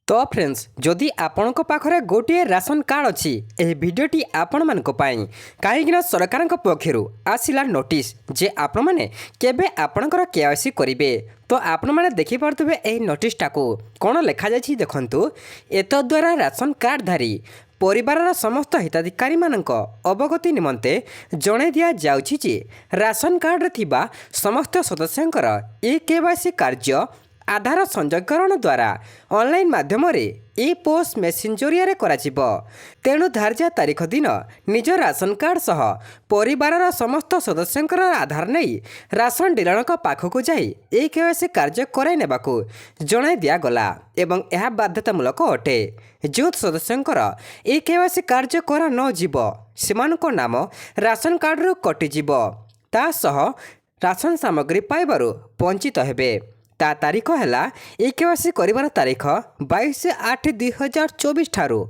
तो फ्रेंड्स जदि आपणक पाखरे गोटे राशन कार्ड अच्छी यह भिडटी आपण मानक पाई कहीं सरकार पक्षर आसला नोटिस जे आपण मैंने केबे आपणकर केवाईसी करेंगे तो आपण मैंने देखिपे यह नोटिसटा को कौन लिखा जाए देखु एतद्वारा राशन कार्डधारी परिवार समस्त हिताधिकारी मानक अवगति निमंते जणाई दिया जाउछि जे राशन कार्ड थिबा समस्त सदस्यंकर ई केवाईसी कार्य आधार संयोगकरण द्वारा ऑनलाइन माध्यम ई पोस्ट मेसिन जरिया करा तेणु धार्य तारीख दिन निज राशन कार्ड सह परिवार समस्त सदस्यंकर आधार नहीं राशन डीलर पाखक जाई ए केवाईसी कार्य कराई नेबाकू जणाई दियागला एवं यह बाध्यतामूलक अटे। जो सदस्यंकर ए केवाईसी कार्य करा न जीव सेमानक नाम राशन कार्ड कटिजिब ता सह राशन सामग्री पाइबारु वंचित हेबे। ता तारीख है ए केवाईसी कर तारीख 22/8/2024 ठारू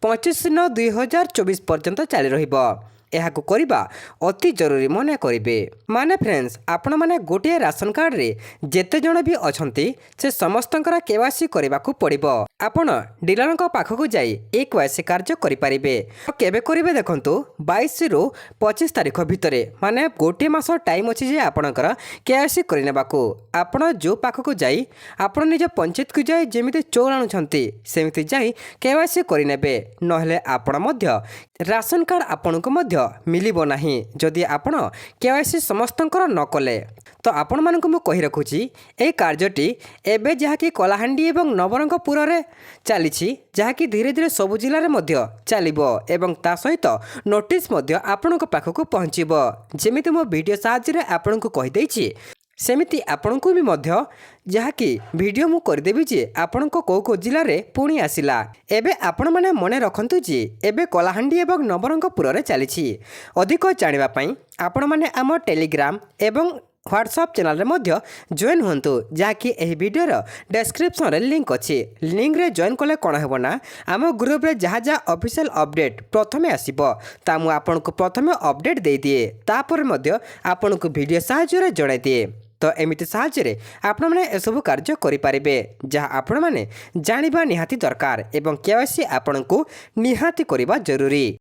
25/9/2024 पर्यंत चली रहिबो। एहाकु करिबा अति जरूरी मने करिबे। माने फ्रेंड्स आपण माने गोटे राशन कार्ड रे जेते जण भी अछंती से समस्तंकर केवाईसी करिबाकू पड़िबो। आपण डीलर पाखक जाई ए केवाईसी कार्य करि परिबे। केबे करिबे देखंतु 22 रु 25 तारीख भितरे माने गोटे मास टाइम अछि जे आपणकर केवाईसी करिनेबाकू। आपण जो पाखक जाई आपण निज पंचायत को जाई जेमिति चोर आणुछंती सेमिति जाई केवाईसी करिनेबे नहले आपण मध्य राशन कार्ड आपणको मध्य मिलिबो नाही जदि आपण केवाईसी समस्तंकर न कले। तो आपण मानक मु कहि रखुची ए कार्यटी एबे जहाँकि कलाहांडी एवं नवरंगपुर रे चली जहाँकि धीरे धीरे सबु जिले में मध्य चलिबो एवं ता सहित नोटिस मध्य आपणक पाखक पहुँचीबो। जेमिति मो वीडियो साहाय्य आपणको कहि दैछि सेमिति आपणको भी मध्य जहाँकि वीडियो मु करदेवी जे आपणको को जिले में पुणी आसिला। एबे आपण माने मने रखंतु जे एबे कलाहांडी एवं नवरंगपुर रे चली। अधिक जानिबा पई आपण माने आम टेलीग्राम एवं व्हाट्सएप चैनल रे मध्य जॉइन हुंतु जहाँकि एही वीडियोर डिस्क्रिप्शन रे लिंक अच्छी। लिंक रे जॉइन कले कौन हेबो ना आम ग्रुप रे जहाँ जहाँ ऑफिशियल अपडेट प्रथमे आसीबो ता मु आपनको प्रथमे अपडेट दे दिए तापर मध्य आपनको वीडियो साहाय्य रे जणाई दिए। तो एमिति साहाय्य आपण मैंने एसबू कार्य करें जहाँ आपण मैंने जानिबा निहाती दरकार एवं केवाईसी आपनको निहाती करबा जरूरी।